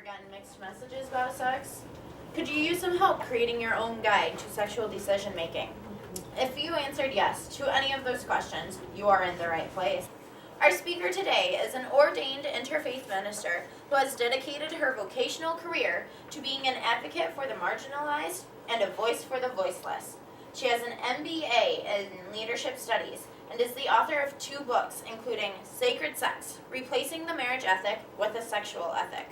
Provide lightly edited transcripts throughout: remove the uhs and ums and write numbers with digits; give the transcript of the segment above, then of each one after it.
getting mixed messages about sex? Could you use some help creating your own guide to sexual decision making? If you answered yes to any of those questions, you are in the right place. Our speaker today is an ordained interfaith minister who has dedicated her vocational career to being an advocate for the marginalized and a voice for the voiceless. She has an MBA in Leadership Studies and is the author of 2 books, including Sacred Sex, Replacing the Marriage Ethic with a Sexual Ethic.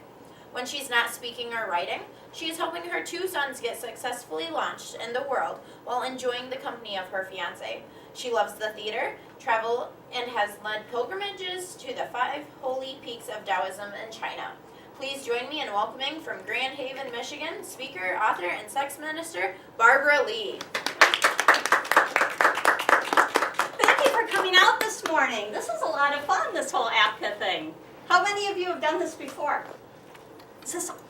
When she's not speaking or writing, she is helping her 2 sons get successfully launched in the world while enjoying the company of her fiancé. She loves the theater, travel, and has led pilgrimages to the 5 holy peaks of Taoism in China. Please join me in welcoming from Grand Haven, Michigan, speaker, author, and sex minister, Barbara Lee. Thank you for coming out this morning. This is a lot of fun, this whole APCA thing. How many of you have done this before?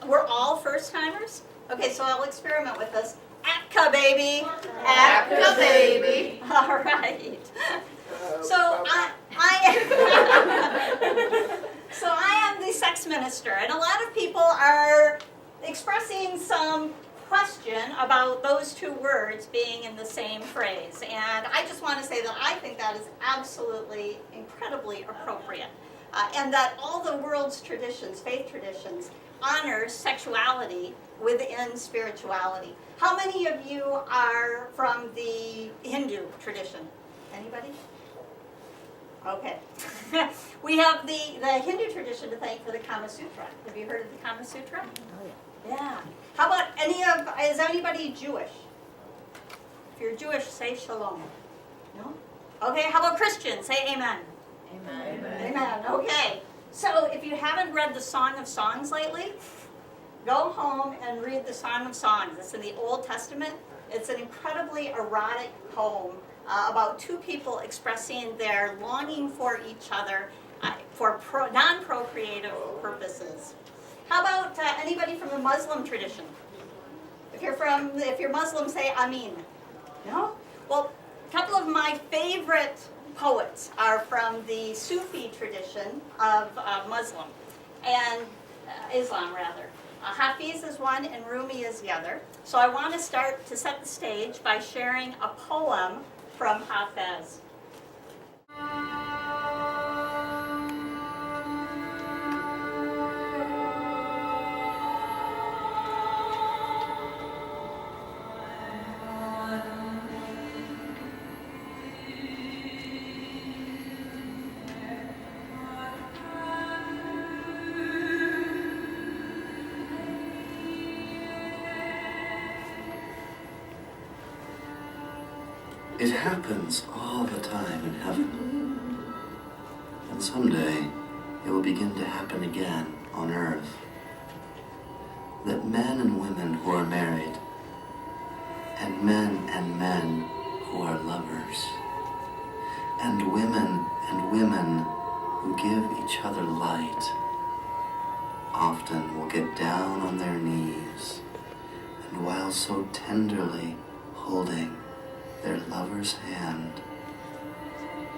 We're all first-timers? Okay, so I'll experiment with this. APCA, baby! APCA, baby! All right. So I am the sex minister, and a lot of people are expressing some question about those 2 words being in the same phrase. And I just want to say that I think that is absolutely incredibly appropriate. And that all the world's traditions, faith traditions, honors sexuality within spirituality. How many of you are from the Hindu tradition? Anybody? Okay. We have the Hindu tradition to thank for the Kama Sutra. Have you heard of the Kama Sutra? Oh, yeah. Yeah. How about is anybody Jewish? If you're Jewish, say shalom. No? Okay, how about Christians? Say amen. Amen. Amen. Okay. So if you haven't read the Song of Songs lately, go home and read the Song of Songs. It's in the Old Testament. It's an incredibly erotic poem about 2 people expressing their longing for each other for non-procreative purposes. How about anybody from the Muslim tradition? If you're Muslim, say Amin. No? Well, a couple of my favorite poets are from the Sufi tradition of Muslim, and Islam rather. Hafiz is one and Rumi is the other. So I want to start to set the stage by sharing a poem from Hafiz. It happens all the time in heaven, and someday it will begin to happen again on earth. That men and women who are married, and men who are lovers, and women who give each other light, often will get down on their knees, and while so tenderly holding their lover's hand,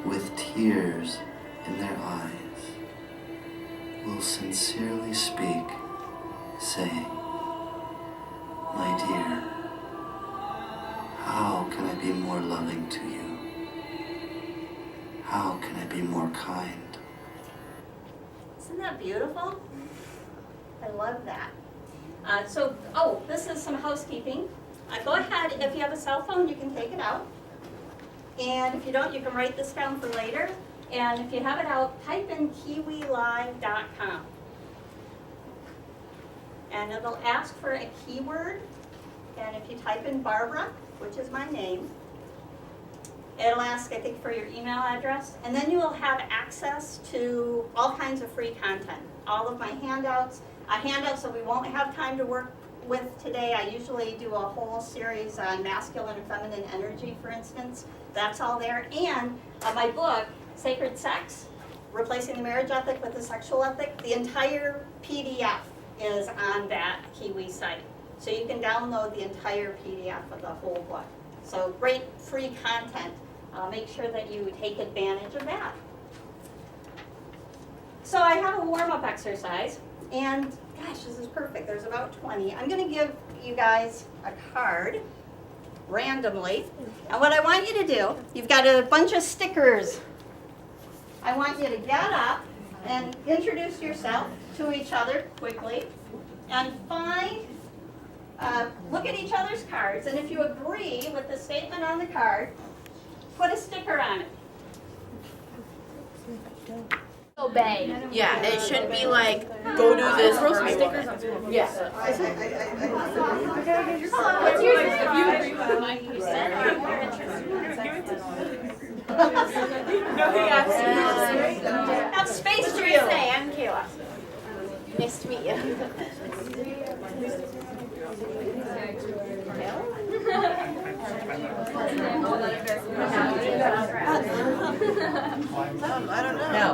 with tears in their eyes, will sincerely speak, saying, "My dear, how can I be more loving to you? How can I be more kind?" Isn't that beautiful? I love that. This is some housekeeping. Go ahead, if you have a cell phone, you can take it out. And if you don't, you can write this down for later. And if you have it out, type in kiwilive.com. And it'll ask for a keyword. And if you type in Barbara, which is my name, it'll ask, I think, for your email address. And then you will have access to all kinds of free content. All of my handouts that we won't have time to work with today. I usually do a whole series on masculine and feminine energy, for instance. That's all there. And my book, Sacred Sex, Replacing the Marriage Ethic with the Sexual Ethic, the entire PDF is on that Kiwi site. So you can download the entire PDF of the whole book. So great free content. Make sure that you take advantage of that. So I have a warm-up exercise, and Gosh, this is perfect. There's about 20. I'm going to give you guys a card randomly. And what I want you to do, you've got a bunch of stickers. I want you to get up and introduce yourself to each other quickly and look at each other's cards, and if you agree with the statement on the card, put a sticker on it. Obey. Yeah, it should be like, go do this for me. Yeah. What's yours? Have space for you. Say, I'm Kayla. Nice to meet you. I don't know. No.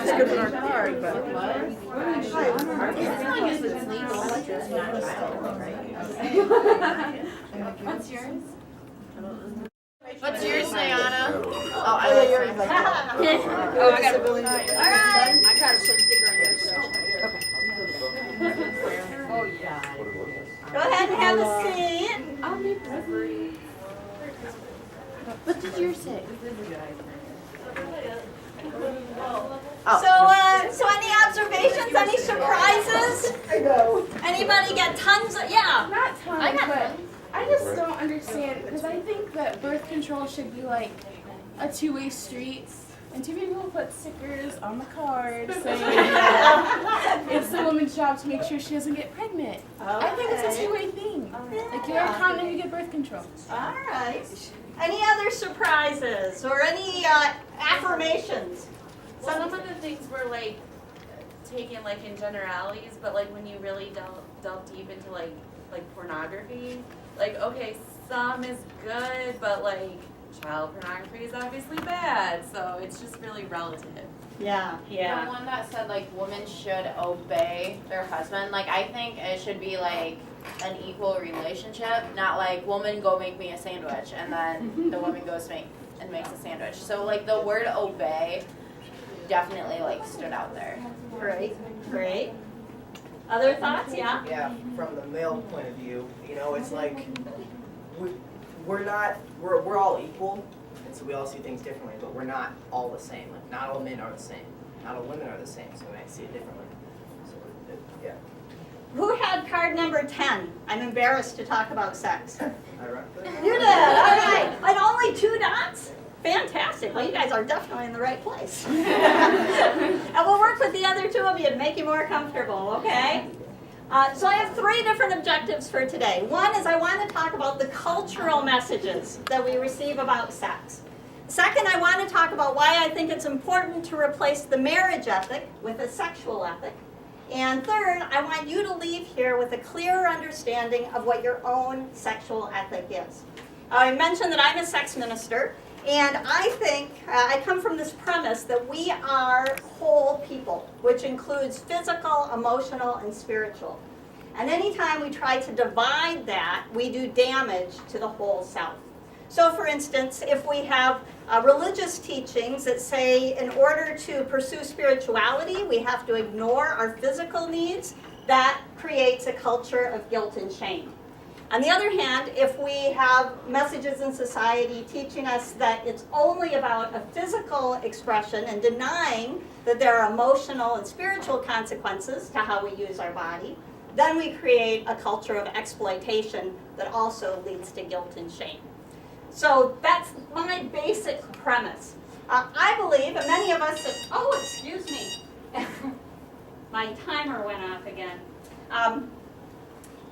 Just give it our card, but As long as it's legal, it's just not violent, right? What's yours? What's yours, Nayana? Oh, I like yours. All right. I gotta put a sticker on yours. Oh, yeah. Go ahead and have a seat. What did yours say? So any observations, any surprises? Anybody get tons of, yeah. Not tons, I got but I just don't understand because I think that birth control should be like a two-way street. And too many people put stickers on the card saying it's the woman's job to make sure she doesn't get pregnant. I think it's a two-way thing. Like you wear a condom, you get birth control. All right. Any other surprises or any affirmations? Some of the things were like taken like in generalities, but like when you really delve deep into like pornography, like okay, some is good, but like child pornography is obviously bad, so it's just really relative. Yeah, The one that said like women should obey their husband, like I think it should be like an equal relationship, not like woman go make me a sandwich and then the woman goes and makes a sandwich. So like the word obey definitely like stood out there. Great. Other thoughts? Yeah. Yeah, from the male point of view, you know, it's like we're all equal, and so we all see things differently, but we're not all the same. Like not all men are the same, not all women are the same, so we might see it differently. So yeah. Who had card number 10? I'm embarrassed to talk about sex. I read that. You did. All right. And only 2 dots? Fantastic. Well, you guys are definitely in the right place. And we'll work with the other 2 of you to make you more comfortable, okay? So I have 3 different objectives for today. One is I want to talk about the cultural messages that we receive about sex. Second, I want to talk about why I think it's important to replace the marriage ethic with a sexual ethic. And third, I want you to leave here with a clearer understanding of what your own sexual ethic is. I mentioned that I'm a sex minister, and I think I come from this premise that we are whole people, which includes physical, emotional, and spiritual. And anytime we try to divide that, we do damage to the whole self. So for instance, if we have religious teachings that say in order to pursue spirituality, we have to ignore our physical needs, that creates a culture of guilt and shame. On the other hand, if we have messages in society teaching us that it's only about a physical expression and denying that there are emotional and spiritual consequences to how we use our body, then we create a culture of exploitation that also leads to guilt and shame. So that's my basic premise. I believe, and many of us have, oh, excuse me. My timer went off again.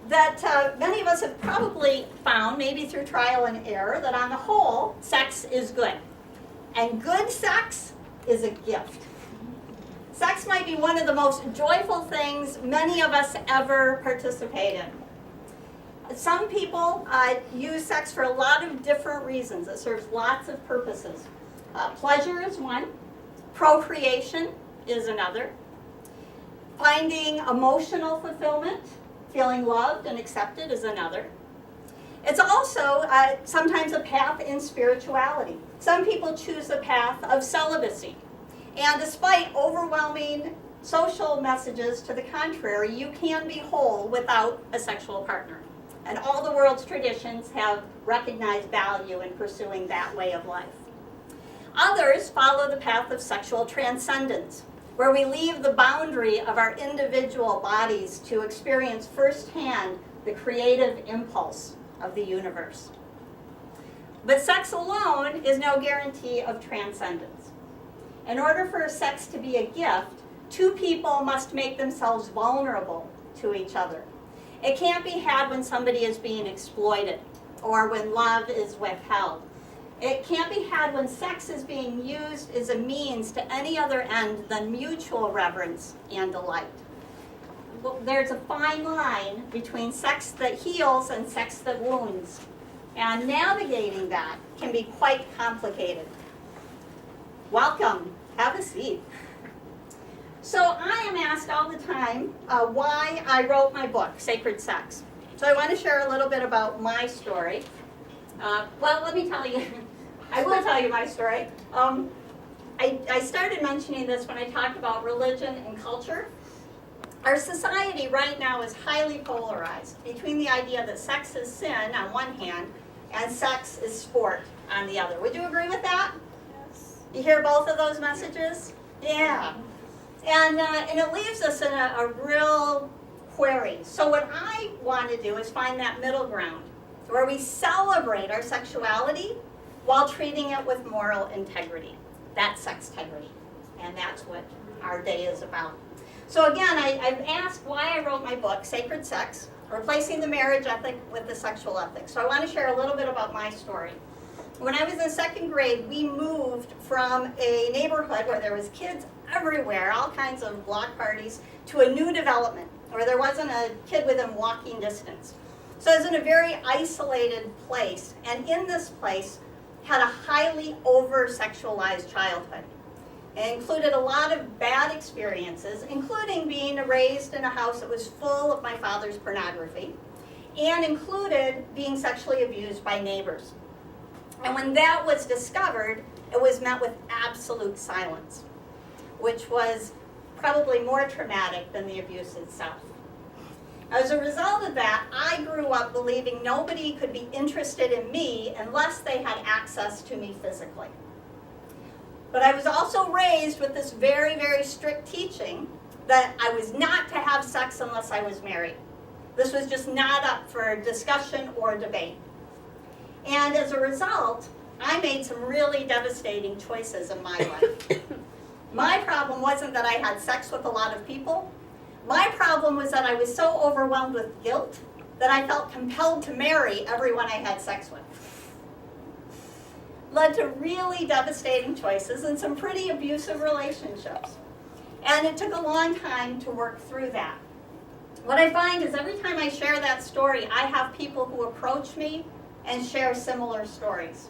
That many of us have probably found, maybe through trial and error, that on the whole, sex is good. And good sex is a gift. Sex might be one of the most joyful things many of us ever participate in. Some people use sex for a lot of different reasons. It serves lots of purposes. Pleasure is one. Procreation is another. Finding emotional fulfillment, feeling loved and accepted is another. It's also sometimes a path in spirituality. Some people choose the path of celibacy, And despite overwhelming social messages to the contrary, you can be whole without a sexual partner. And all the world's traditions have recognized value in pursuing that way of life. Others follow the path of sexual transcendence, where we leave the boundary of our individual bodies to experience firsthand the creative impulse of the universe. But sex alone is no guarantee of transcendence. In order for sex to be a gift, two people must make themselves vulnerable to each other. It can't be had when somebody is being exploited or when love is withheld. It can't be had when sex is being used as a means to any other end than mutual reverence and delight. There's a fine line between sex that heals and sex that wounds. And navigating that can be quite complicated. Welcome. Have a seat. So I am asked all the time why I wrote my book, Sacred Sex. So I want to share a little bit about my story. Well, let me tell you, I will tell you my story. I started mentioning this when I talked about religion and culture. Our society right now is highly polarized between the idea that sex is sin on one hand and sex is sport on the other. Would you agree with that? Yes. You hear both of those messages? Yeah. And it leaves us in a real query. So what I want to do is find that middle ground where we celebrate our sexuality while treating it with moral integrity. That's sextegrity. And that's what our day is about. So again, I've asked why I wrote my book, Sacred Sex, Replacing the Marriage Ethic with the Sexual Ethic. So I want to share a little bit about my story. When I was in second grade, we moved from a neighborhood where there was kids everywhere, all kinds of block parties, to a new development where there wasn't a kid within walking distance. So I was in a very isolated place, and in this place had a highly over-sexualized childhood. It included a lot of bad experiences, including being raised in a house that was full of my father's pornography, and included being sexually abused by neighbors. And when that was discovered, it was met with absolute silence, which was probably more traumatic than the abuse itself. As a result of that, I grew up believing nobody could be interested in me unless they had access to me physically. But I was also raised with this very, very strict teaching that I was not to have sex unless I was married. This was just not up for discussion or debate. And as a result, I made some really devastating choices in my life. My problem wasn't that I had sex with a lot of people. My problem was that I was so overwhelmed with guilt that I felt compelled to marry everyone I had sex with. Led to really devastating choices and some pretty abusive relationships. And it took a long time to work through that. What I find is every time I share that story, I have people who approach me and share similar stories.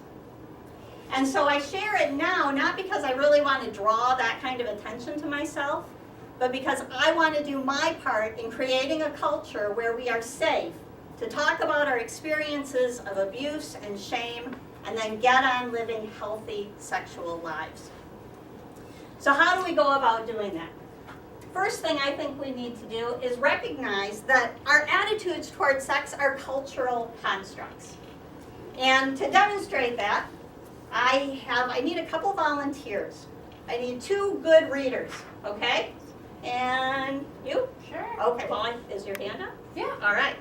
And so I share it now, not because I really want to draw that kind of attention to myself, but because I want to do my part in creating a culture where we are safe to talk about our experiences of abuse and shame, and then get on living healthy sexual lives. So how do we go about doing that? First thing I think we need to do is recognize that our attitudes toward sex are cultural constructs. And to demonstrate that, I need a couple volunteers. I need 2 good readers, okay? And you? Sure. Okay, well, is your hand up? Yeah. All right.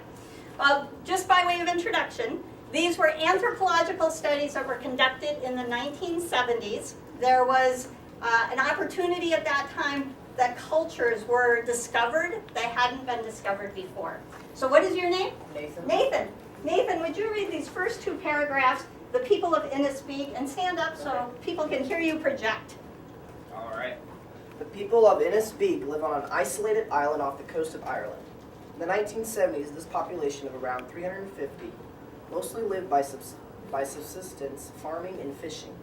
Well, just by way of introduction, these were anthropological studies that were conducted in the 1970s. There was an opportunity at that time that cultures were discovered that hadn't been discovered before. So what is your name? Nathan. Nathan. Nathan, would you read these first 2 paragraphs, The People of Innispeak, and stand up so people can hear you project. All right. The people of Innispeak live on an isolated island off the coast of Ireland. In the 1970s, this population of around 350 mostly lived by subsistence farming and fishing.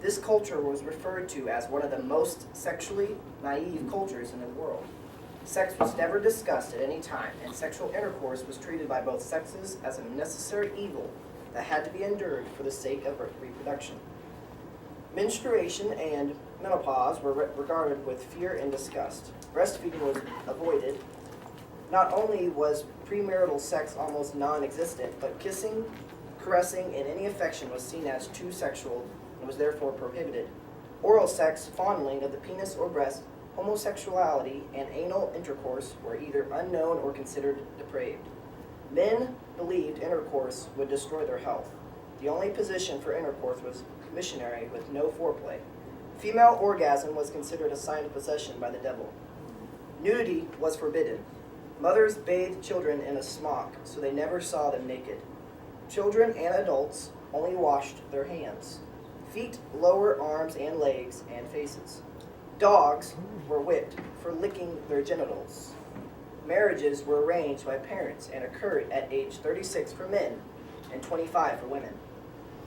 This culture was referred to as one of the most sexually naive cultures in the world. Sex was never discussed at any time, and sexual intercourse was treated by both sexes as a necessary evil that had to be endured for the sake of reproduction. Menstruation and menopause were regarded with fear and disgust. Breastfeeding was avoided. Not only was premarital sex almost non-existent, but kissing, caressing, and any affection was seen as too sexual and was therefore prohibited. Oral sex, fondling of the penis or breast, homosexuality, and anal intercourse were either unknown or considered depraved. Men believed intercourse would destroy their health. The only position for intercourse was missionary with no foreplay. Female orgasm was considered a sign of possession by the devil. Nudity was forbidden. Mothers bathed children in a smock so they never saw them naked. Children and adults only washed their hands, feet, lower arms and legs, and faces. Dogs were whipped for licking their genitals. Marriages were arranged by parents and occurred at age 36 for men and 25 for women.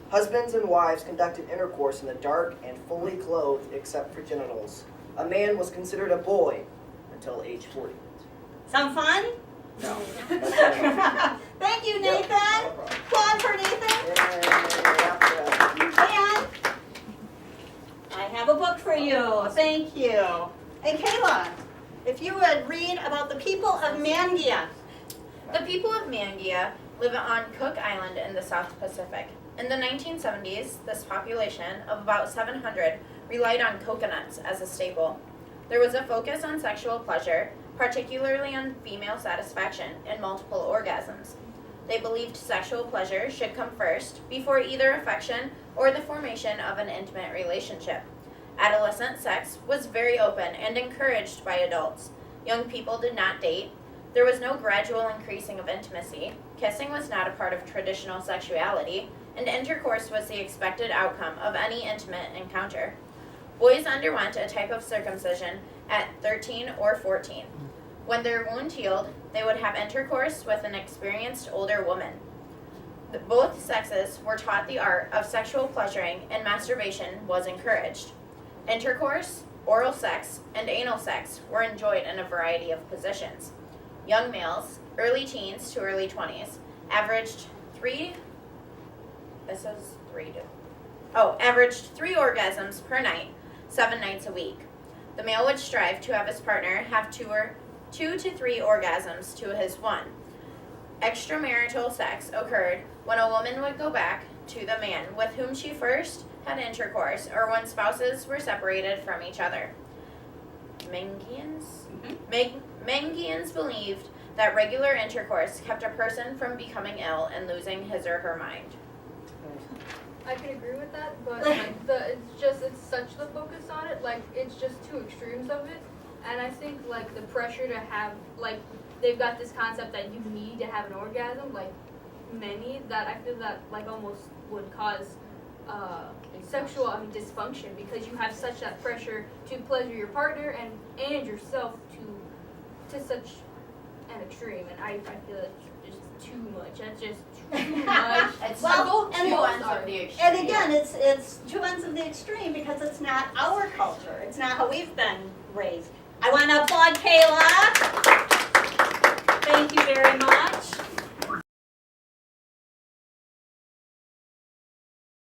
Husbands and wives conducted intercourse in the dark and fully clothed except for genitals. A man was considered a boy until age 40. Sound fun? No. Thank you, Nathan. Applause for Nathan. And I have a book for you. Thank you. And Kayla, if you would read about the people of Mangia. The people of Mangia live on Cook Island in the South Pacific. In the 1970s, this population of about 700 relied on coconuts as a staple. There was a focus on sexual pleasure, particularly on female satisfaction and multiple orgasms. They believed sexual pleasure should come first before either affection or the formation of an intimate relationship. Adolescent sex was very open and encouraged by adults. Young people did not date. There was no gradual increasing of intimacy. Kissing was not a part of traditional sexuality, and intercourse was the expected outcome of any intimate encounter. Boys underwent a type of circumcision at 13 or 14. When their wound healed, they would have intercourse with an experienced older woman. Both sexes were taught the art of sexual pleasuring, and masturbation was encouraged. Intercourse, oral sex, and anal sex were enjoyed in a variety of positions. Young males, early teens to early 20s, averaged three orgasms per night, 7 nights a week. The male would strive to have his partner have 2 to 3 orgasms to his 1. Extramarital sex occurred when a woman would go back to the man with whom she first had intercourse, or when spouses were separated from each other. Mangians believed that regular intercourse kept a person from becoming ill and losing his or her mind. I can agree with that, but it's such the focus on it, like it's just 2 extremes of it, and I think like the pressure to have, like they've got this concept that you need to have an orgasm, like many, that I feel that like almost would cause sexual dysfunction, because you have such that pressure to pleasure your partner and yourself to such an extreme, and I feel it's just too much. That's just too much. It's Well, two and- ends of the extreme. And again, it's 2 ends of the extreme because it's not our culture. It's not how we've been raised. I want to applaud Kayla. Thank you very much.